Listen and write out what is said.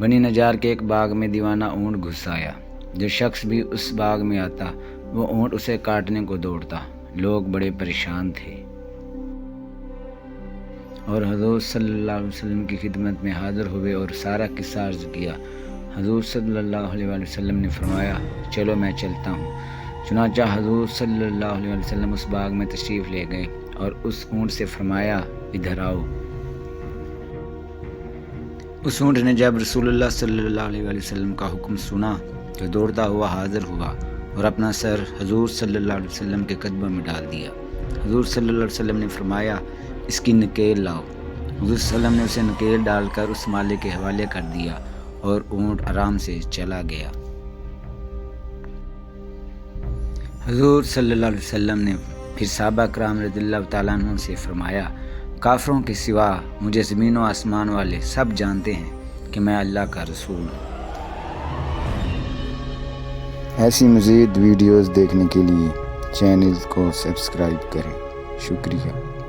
بنی نجار کے ایک باغ میں دیوانہ اونٹ گھس آیا۔ جو شخص بھی اس باغ میں آتا وہ اونٹ اسے کاٹنے کو دوڑتا۔ لوگ بڑے پریشان تھے اور حضور صلی اللہ علیہ وسلم کی خدمت میں حاضر ہوئے اور سارا قصہ عرض کیا۔ حضور صلی اللہ علیہ وسلم نے فرمایا، چلو میں چلتا ہوں۔ چنانچہ حضور صلی اللہ علیہ وسلم اس باغ میں تشریف لے گئے اور اس اونٹ سے فرمایا، ادھر آؤ۔ اس اونٹ نے جب رسول اللہ صلی اللہ علیہ وسلم کا حکم سنا تو دوڑتا ہوا حاضر ہوا اور اپنا سر حضور صلی اللہ علیہ وسلم کے قدموں میں ڈال دیا۔ حضور صلی اللہ علیہ وسلم نے فرمایا، اس کی نکیل لاؤ۔ حضور صلی اللہ علیہ وسلم نے اسے نکیل ڈال کر اس مالک کے حوالے کر دیا اور اونٹ آرام سے چلا گیا۔ حضور صلی اللہ علیہ وسلم نے پھر صحابہ کرام رضی اللہ تعالیٰ عنہ سے فرمایا، کافروں کے سوا مجھے زمین و آسمان والے سب جانتے ہیں کہ میں اللہ کا رسول ہوں۔ ایسی مزید ویڈیوز دیکھنے کے لیے چینل کو سبسکرائب کریں۔ شکریہ۔